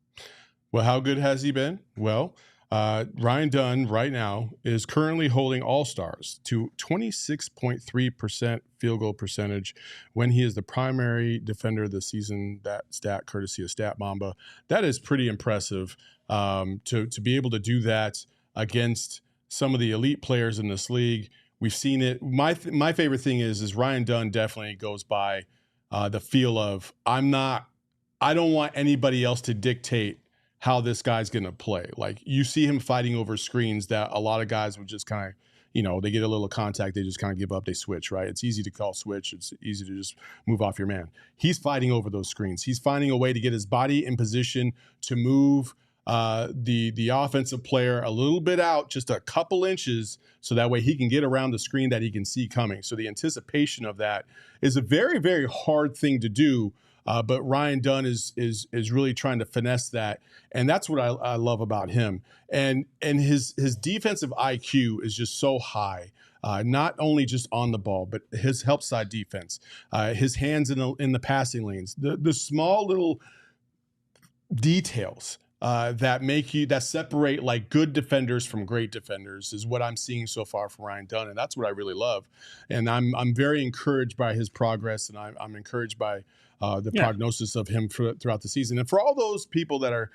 A: Well, how good has he been? Well, Ryan Dunn right now is currently holding All-Stars to 26.3% field goal percentage when he is the primary defender of the season. That stat courtesy of Stat Mamba. That is pretty impressive to be able to do that against some of the elite players in this league. We've seen it. My favorite thing is Ryan Dunn definitely goes by the feel of I don't want anybody else to dictate how this guy's going to play. Like you see him fighting over screens that a lot of guys would just kind of, they get a little contact, they just kind of give up, they switch, right? It's easy to call switch. It's easy to just move off your man. He's fighting over those screens. He's finding a way to get his body in position to move the offensive player a little bit out, just a couple inches, so that way he can get around the screen that he can see coming. So the anticipation of that is a very, very hard thing to do. But Ryan Dunn is really trying to finesse that, and that's what I love about him. And his defensive IQ is just so high, not only just on the ball, but his help side defense, his hands in the passing lanes, the small little details that separate like good defenders from great defenders is what I'm seeing so far from Ryan Dunn, and that's what I really love. And I'm very encouraged by his progress, and I'm encouraged by the prognosis of him throughout the season. And for all those people that are,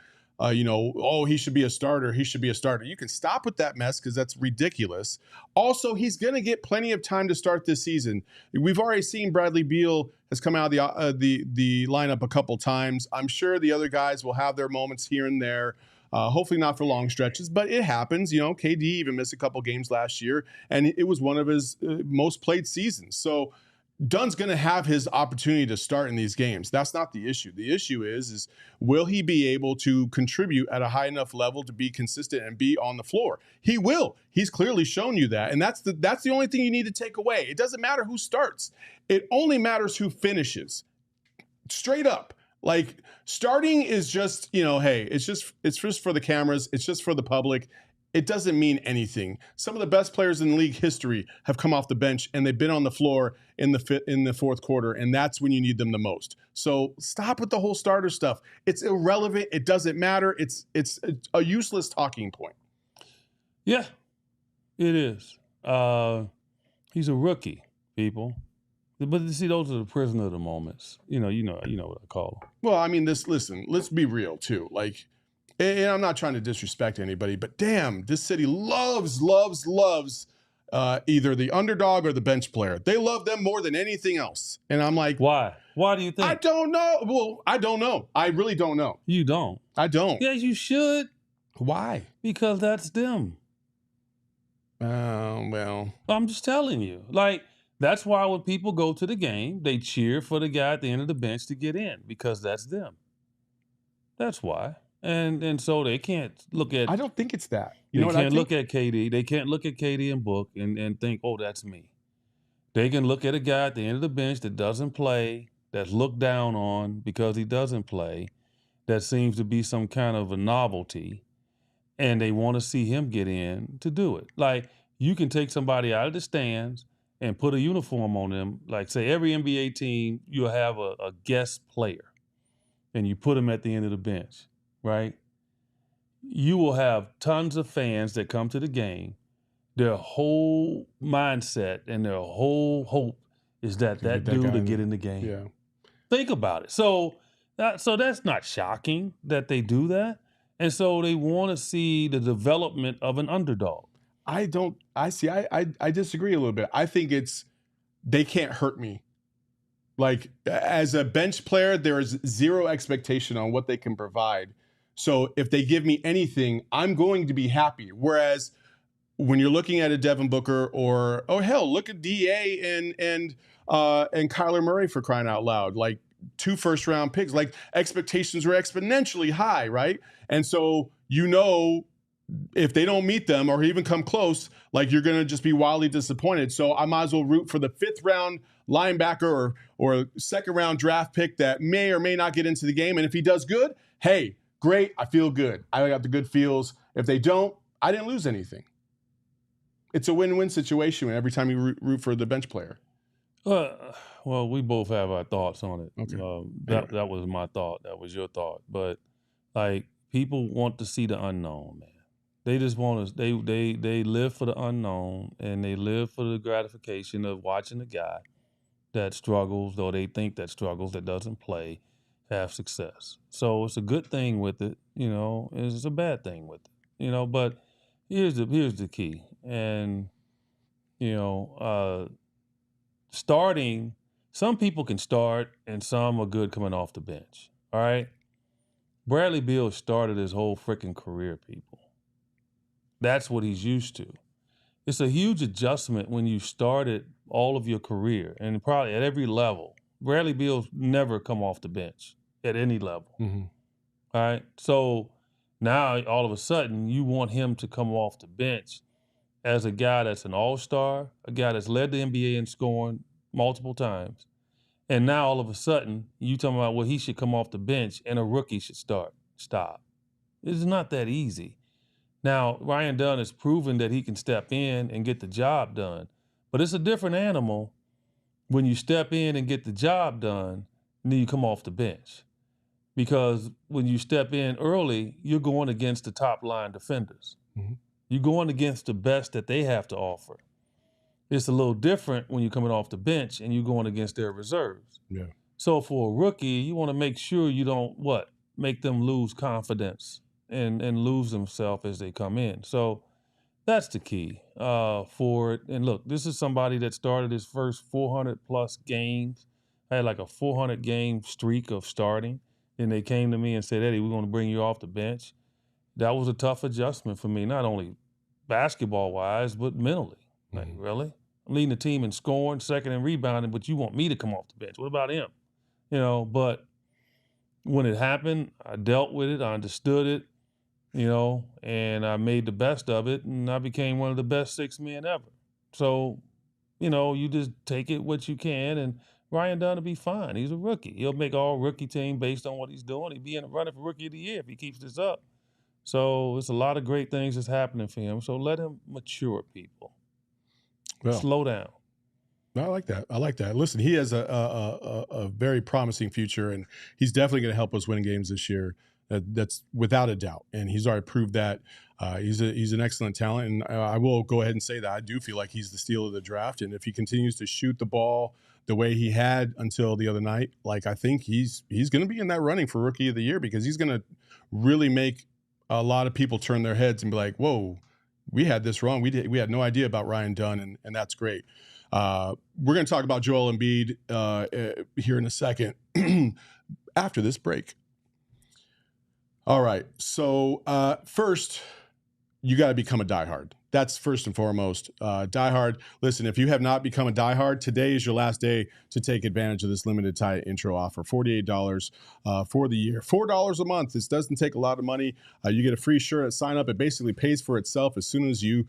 A: he should be a starter. He should be a starter. You can stop with that mess because that's ridiculous. Also, he's going to get plenty of time to start this season. We've already seen Bradley Beal has come out of the lineup a couple times. I'm sure the other guys will have their moments here and there. Hopefully not for long stretches, but it happens. KD even missed a couple games last year, and it was one of his most played seasons. So Dunn's going to have his opportunity to start in these games. That's not the issue. The issue is will he be able to contribute at a high enough level to be consistent and be on the floor? He will. He's clearly shown you that, and that's the only thing you need to take away. It doesn't matter who starts. It only matters who finishes. Straight up. Like starting is just, hey, it's just for the cameras. It's just for the public. It doesn't mean anything. Some of the best players in league history have come off the bench and they've been on the floor in the fourth quarter, and that's when you need them the most. So stop with the whole starter stuff. It's irrelevant. It doesn't matter. It's a useless talking point.
C: Yeah, it is. He's a rookie, people. But you see, those are the prisoner of the moments. You know what I call them.
A: Well, I mean, let's be real too. Like, and I'm not trying to disrespect anybody, but damn, this city loves either the underdog or the bench player. They love them more than anything else. And I'm like,
C: why? Why do you think?
A: I don't know. Well, I don't know. I really don't know.
C: You don't?
A: I don't.
C: Yes, you should.
A: Why?
C: Because that's them.
A: Well.
C: I'm just telling you. Like, that's why when people go to the game, they cheer for the guy at the end of the bench to get in, because that's them. That's why. And so they can't look at.
A: I don't think it's that.
C: They can't look at KD. They can't look at KD and Book and think, oh, that's me. They can look at a guy at the end of the bench that doesn't play, that's looked down on because he doesn't play, that seems to be some kind of a novelty, and they want to see him get in to do it. Like, you can take somebody out of the stands and put a uniform on them. Like, say, every NBA team, you'll have a guest player, and you put him at the end of the bench. Right? You will have tons of fans that come to the game. Their whole mindset and their whole hope is that dude will get in the game.
A: Yeah.
C: Think about it. So that's not shocking that they do that. And so they want to see the development of an underdog.
A: I disagree a little bit. I think they can't hurt me. Like, as a bench player, there is zero expectation on what they can provide. So if they give me anything, I'm going to be happy. Whereas when you're looking at a Devin Booker or, oh hell, look at DA and Kyler Murray, for crying out loud, like 2 first-round picks, like expectations were exponentially high, right? And so if they don't meet them or even come close, like, you're going to just be wildly disappointed. So I might as well root for the 5th-round linebacker or 2nd-round draft pick that may or may not get into the game. And if he does good, hey, great, I feel good. I got the good feels. If they don't, I didn't lose anything. It's a win-win situation every time you root for the bench player.
C: Well, we both have our thoughts on it.
A: Okay.
C: That was my thought. That was your thought. But, like, people want to see the unknown, man. They just want to. They live for the unknown, and they live for the gratification of watching a guy that struggles, or they think that struggles, that doesn't play, have success. So it's a good thing with it, It's a bad thing with it, But here's the key, and starting. Some people can start, and some are good coming off the bench. All right. Bradley Beal started his whole freaking career, people. That's what he's used to. It's a huge adjustment when you started all of your career, and probably at every level. Bradley Beal's never come off the bench at any level.
A: Mm-hmm.
C: All right. So now all of a sudden you want him to come off the bench as a guy that's an all-star, a guy that's led the NBA in scoring multiple times. And now all of a sudden you talking about, well, he should come off the bench and a rookie should start. Stop. It's not that easy. Now, Ryan Dunn has proven that he can step in and get the job done. But it's a different animal when you step in and get the job done, and then you come off the bench. Because when you step in early, you're going against the top line defenders.
A: Mm-hmm.
C: You're going against the best that they have to offer. It's a little different when you're coming off the bench and you're going against their reserves.
A: Yeah.
C: So for a rookie, you want to make sure you don't, make them lose confidence and lose themselves as they come in. So that's the key for it. And look, this is somebody that started his first 400-plus games. I had like a 400-game streak of starting. And they came to me and said, Eddie, we're going to bring you off the bench. That was a tough adjustment for me, not only basketball-wise, but mentally. Like, really? I'm leading the team in scoring, second in rebounding, but you want me to come off the bench. What about him? But when it happened, I dealt with it. I understood it, and I made the best of it, and I became one of the best 6 men ever. So, you just take it what you can, and Ryan Dunn will be fine. He's a rookie. He'll make all rookie team based on what he's doing. He'll be in the running for Rookie of the Year if he keeps this up. So it's a lot of great things that's happening for him. So let him mature, people.
A: Well,
C: slow down.
A: I like that. Listen, he has a very promising future, and he's definitely going to help us win games this year. That's without a doubt, and he's already proved that. He's an excellent talent, and I will go ahead and say that I do feel like he's the steal of the draft. And if he continues to shoot the ball the way he had until the other night, I think he's going to be in that running for Rookie of the Year, because he's going to really make a lot of people turn their heads and be like, "Whoa, we had this wrong. We had no idea about Ryan Dunn," and that's great. We're going to talk about Joel Embiid here in a second after this break. All right. So first, you got to become a diehard. That's first and foremost. Diehard. Listen, if you have not become a diehard, today is your last day to take advantage of this limited time intro offer. $48 for the year. $4 a month. This doesn't take a lot of money. You get a free shirt at sign up. It basically pays for itself as soon as you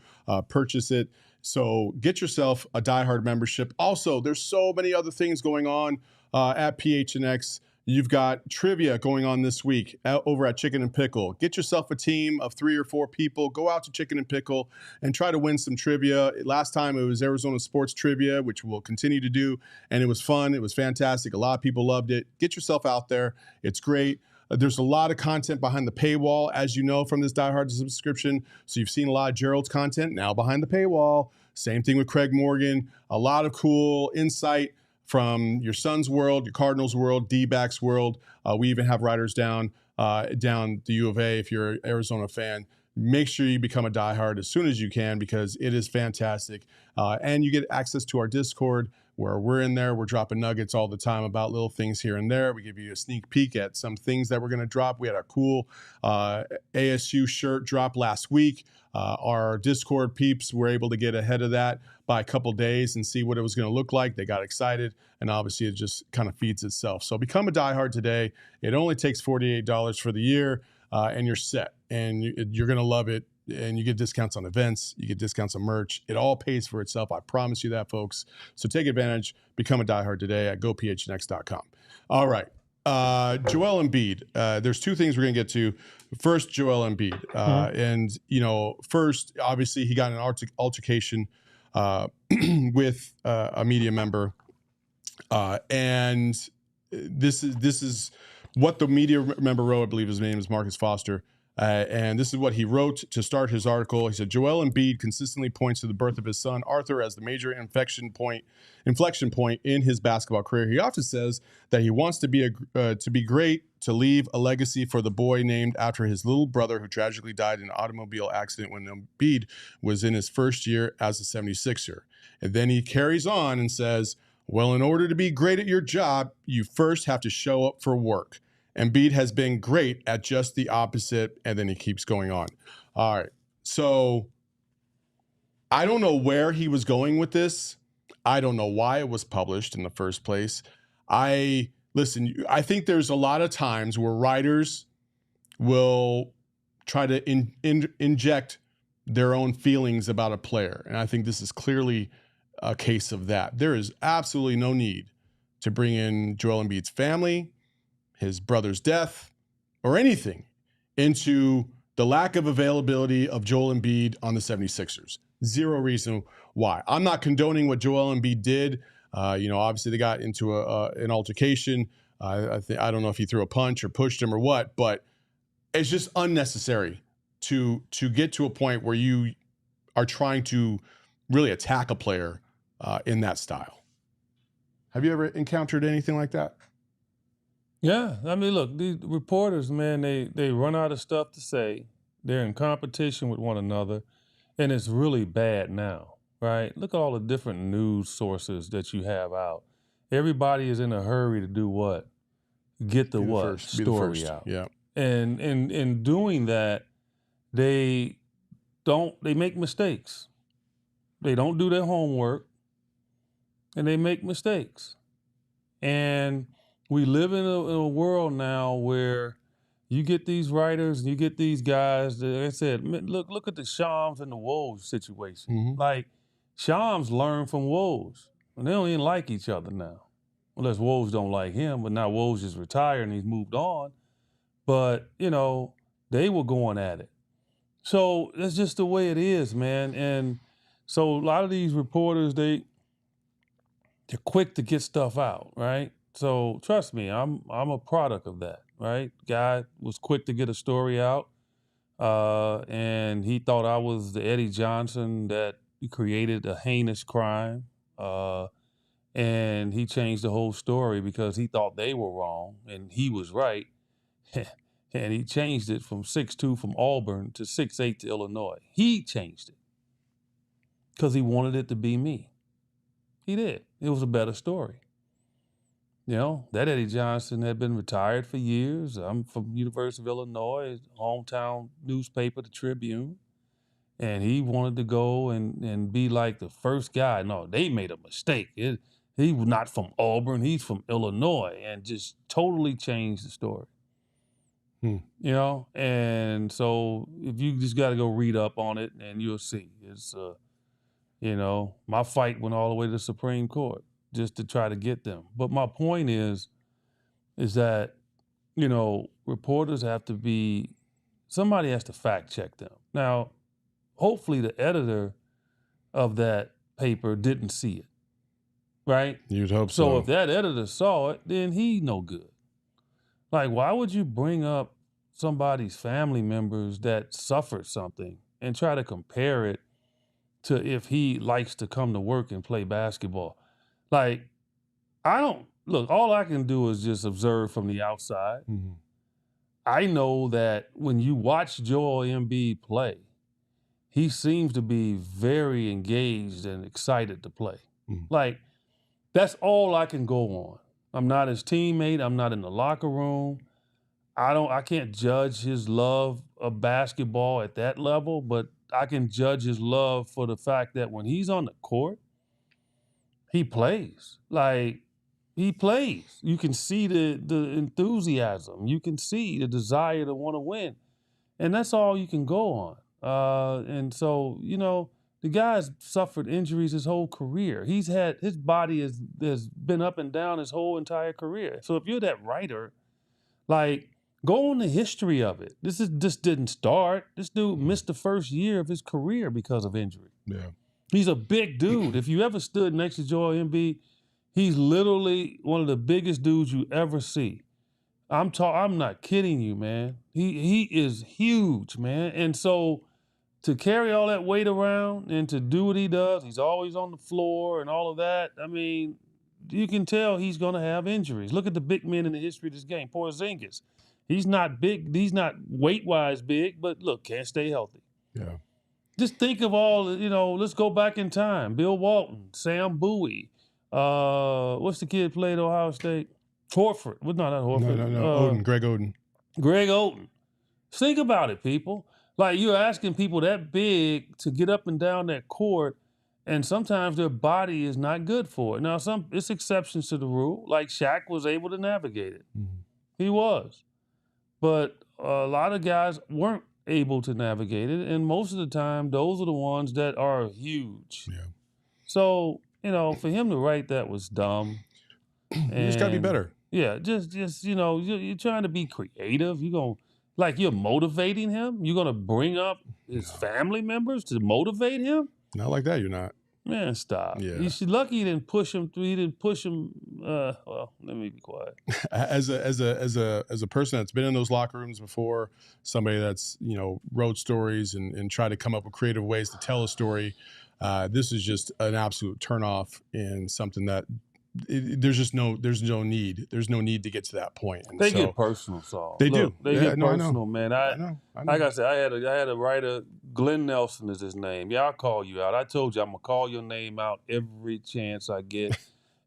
A: purchase it. So get yourself a diehard membership. Also, there's so many other things going on at PHNX. You've got trivia going on this week over at Chicken and Pickle. Get yourself a team of 3 or 4 people. Go out to Chicken and Pickle and try to win some trivia. Last time it was Arizona Sports Trivia, which we'll continue to do, and it was fun. It was fantastic. A lot of people loved it. Get yourself out there. It's great. There's a lot of content behind the paywall, as you know, from this diehard subscription. So you've seen a lot of Gerald's content now behind the paywall. Same thing with Craig Morgan. A lot of cool insight from your Suns world, your Cardinals world, D-backs world. We even have writers down the U of A if you're an Arizona fan. Make sure you become a diehard as soon as you can, because it is fantastic. And you get access to our Discord, where we're in there. We're dropping nuggets all the time about little things here and there. We give you a sneak peek at some things that we're going to drop. We had our cool ASU shirt drop last week. Our Discord peeps were able to get ahead of that by a couple days and see what it was going to look like. They got excited, and obviously it just kind of feeds itself. So become a diehard today. It only takes $48 for the year, and you're set. And you're going to love it. And you get discounts on events. You get discounts on merch. It all pays for itself. I promise you that, folks. So take advantage. Become a diehard today at gophnx.com. All right. Joel Embiid. There's 2 things we're going to get to. First, Joel Embiid. And, first, obviously, he got an altercation with a media member. And this is what the media member wrote. I believe his name is Marcus Foster. And this is what he wrote to start his article. He said, Joel Embiid consistently points to the birth of his son, Arthur, as the major inflection point in his basketball career. He often says that he wants to be great, to leave a legacy for the boy named after his little brother who tragically died in an automobile accident when Embiid was in his first year as a 76er. And then he carries on and says, well, in order to be great at your job, you first have to show up for work. Embiid has been great at just the opposite, and then he keeps going on. All right, so I don't know where he was going with this. I don't know why it was published in the first place. I think there's a lot of times where writers will try to inject their own feelings about a player, and I think this is clearly a case of that. There is absolutely no need to bring in Joel Embiid's family, his brother's death, or anything into the lack of availability of Joel Embiid on the 76ers. Zero reason why. I'm not condoning what Joel Embiid did. Obviously they got into an altercation. I don't know if he threw a punch or pushed him or what, but it's just unnecessary to get to a point where you are trying to really attack a player in that style. Have you ever encountered anything like that?
C: Yeah, I mean, look, these reporters, man, they run out of stuff to say. They're in competition with one another, and it's really bad now, right? Look at all the different news sources that you have out. Everybody is in a hurry to do what? Get the what? Story out.
A: Yeah.
C: And in doing that, they make mistakes. They don't do their homework, and they make mistakes. And we live in a world now where you get these writers and you get these guys that, like I said, look at the Shams and the Woj situation.
A: Mm-hmm.
C: Like, Shams learned from Woj, and they don't even like each other now. Unless Woj don't like him, but now Woj is retired and he's moved on. But, they were going at it. So that's just the way it is, man. And so a lot of these reporters, they're quick to get stuff out, right? So trust me, I'm a product of that, right? Guy was quick to get a story out, and he thought I was the Eddie Johnson that created a heinous crime, and he changed the whole story because he thought they were wrong and he was right, and he changed it from 6'2" from Auburn to 6'8" to Illinois. He changed it because he wanted it to be me. He did. It was a better story. That Eddie Johnson had been retired for years. I'm from University of Illinois, hometown newspaper, the Tribune. And he wanted to go and be like the first guy. No, they made a mistake. He was not from Auburn. He's from Illinois, and just totally changed the story. And so if you just got to go read up on it, and you'll see. It's, my fight went all the way to the Supreme Court just to try to get them. But my point is that, reporters have to somebody has to fact check them. Now, hopefully the editor of that paper didn't see it, right?
A: You'd hope so.
C: So if that editor saw it, then he no good. Like, why would you bring up somebody's family members that suffered something and try to compare it to if he likes to come to work and play basketball? Like, all I can do is just observe from the outside.
A: Mm-hmm.
C: I know that when you watch Joel Embiid play, he seems to be very engaged and excited to play.
A: Mm-hmm.
C: Like, that's all I can go on. I'm not his teammate. I'm not in the locker room. I can't judge his love of basketball at that level, but I can judge his love for the fact that when he's on the court, he plays. Like, he plays. You can see the enthusiasm. You can see the desire to want to win. And that's all you can go on. And so, the guy's suffered injuries his whole career. His body has been up and down his whole entire career. So if you're that writer, like, go on the history of it. This didn't start. This dude missed the first year of his career because of injury.
A: Yeah.
C: He's a big dude. If you ever stood next to Joel Embiid, he's literally one of the biggest dudes you ever see. I'm not kidding you, man. He is huge, man. And so to carry all that weight around and to do what he does, he's always on the floor and all of that. I mean, you can tell he's going to have injuries. Look at the big men in the history of this game. Porzingis, he's not big. He's not weight-wise big, but look, can't stay healthy.
A: Yeah.
C: Just think of all, let's go back in time. Bill Walton, Sam Bowie. What's the kid played Ohio State? Horford. Well, no, not Horford.
A: No. Oden, Greg Oden.
C: Greg Oden. Think about it, people. Like, you're asking people that big to get up and down that court, and sometimes their body is not good for it. Now, it's exceptions to the rule. Like Shaq was able to navigate it.
A: Mm-hmm.
C: He was. But a lot of guys weren't able to navigate it, and most of the time, those are the ones that are huge.
A: Yeah.
C: So, for him to write that was dumb.
A: You just got to be better.
C: Yeah, just you're trying to be creative. You're motivating him. You're gonna bring up his family members to motivate him.
A: Not like that. You're not.
C: Man, stop.
A: Yeah.
C: He's lucky he didn't push him. Well, let me be quiet.
A: As a person that's been in those locker rooms before, somebody that's wrote stories and tried to come up with creative ways to tell a story, this is just an absolute turnoff and something that. There's no need. There's no need to get to that point. And
C: they get personal, Saul.
A: They do.
C: They get personal,
A: I
C: man.
A: I know.
C: Like I said, I had a writer, Glenn Nelson is his name. Yeah, I'll call you out. I told you I'm gonna call your name out every chance I get,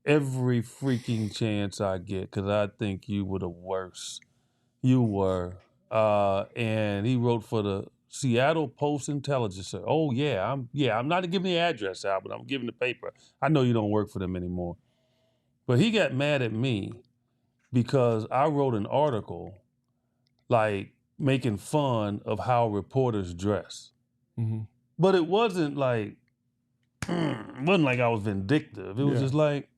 C: every freaking chance I get, because I think you were the worst. You were. And he wrote for the Seattle Post-Intelligencer. Oh yeah, I'm not giving the address out, but I'm giving the paper. I know you don't work for them anymore. But he got mad at me because I wrote an article like making fun of how reporters dress.
A: Mm-hmm.
C: But it wasn't like I was vindictive. It was just like,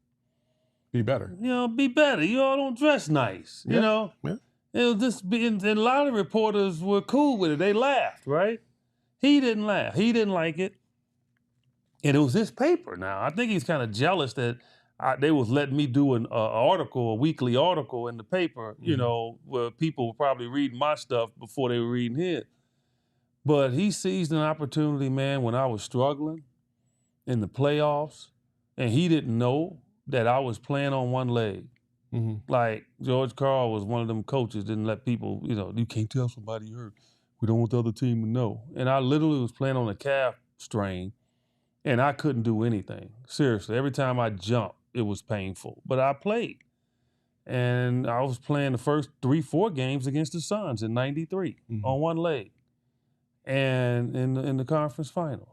A: be better.
C: Be better. You all don't dress nice.
A: Yeah.
C: It was just and a lot of reporters were cool with it. They laughed, right? He didn't laugh. He didn't like it. And it was his paper now. I think he's kind of jealous that they was letting me do a weekly article in the paper, where people were probably reading my stuff before they were reading his. But he seized an opportunity, man, when I was struggling in the playoffs, and he didn't know that I was playing on one leg.
A: Mm-hmm.
C: Like George Karl was one of them coaches, didn't let people, you can't tell somebody you hurt. We don't want the other team to know. And I literally was playing on a calf strain, and I couldn't do anything. Seriously, every time I jumped, it was painful. But I played. And I was playing the first 3-4 games against the Suns in '93 on one leg. And in the conference finals.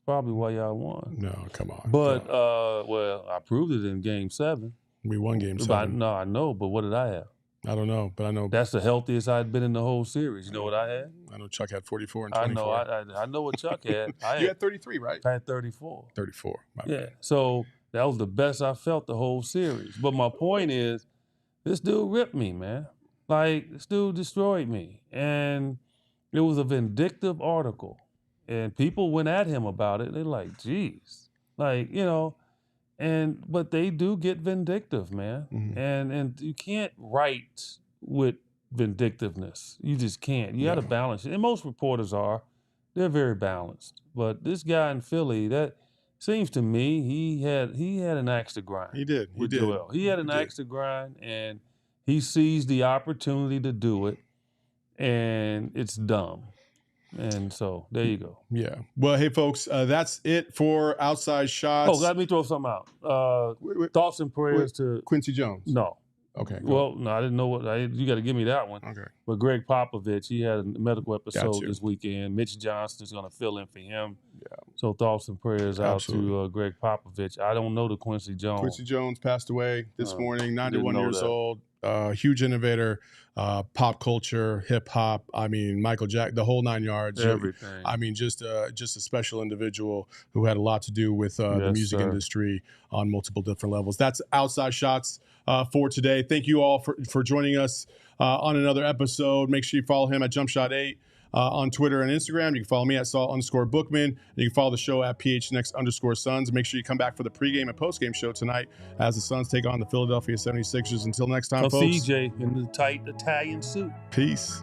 C: Probably why y'all won.
A: No, come on.
C: But, I proved it in Game 7.
A: We won Game 7.
C: No, I know, but what did I have?
A: I don't know, but I know.
C: That's the healthiest I'd been in the whole series. You know what I had?
A: I know Chuck had 44 and 24.
C: I know what Chuck had.
A: You had 33, right?
C: I had 34.
A: 34.
C: Yeah. So that was the best I felt the whole series. But my point is, this dude ripped me, man. Like, this dude destroyed me. And it was a vindictive article. And people went at him about it. They're like, geez. Like, but they do get vindictive, man. Mm-hmm. And you can't write with vindictiveness. You just can't. You got to balance it. And most reporters are. They're very balanced. But this guy in Philly, that seems to me, he had an axe to grind.
A: He did.
C: With Joel. He had an axe to grind, and he seized the opportunity to do it, and it's dumb. And so there you go.
A: Yeah. Well, hey, folks, that's it for Outside Shots.
C: Oh, let me throw something out. Thoughts and prayers to
A: Quincy Jones.
C: No.
A: Okay.
C: Well, no, I didn't know you got to give me that one.
A: Okay.
C: But Gregg Popovich, he had a medical episode this weekend. Mitch Johnson is going to fill in for him. Yeah. So thoughts and prayers out to Gregg Popovich. I don't know the Quincy Jones.
A: Quincy Jones passed away this morning, 91 years old. Huge innovator, pop culture, hip hop. I mean, Michael Jackson, the whole 9 yards.
C: Everything.
A: I mean, just a special individual who had a lot to do with the music industry on multiple different levels. That's Outside Shots for today. Thank you all for joining us on another episode. Make sure you follow him at JumpShot8 on Twitter and Instagram. You can follow me at Saul_Bookman. And you can follow the show at PHNX_Suns. Make sure you come back for the pregame and postgame show tonight as the Suns take on the Philadelphia 76ers. Until next time,
C: Come
A: folks.
C: see EJ in the tight Italian suit.
A: Peace.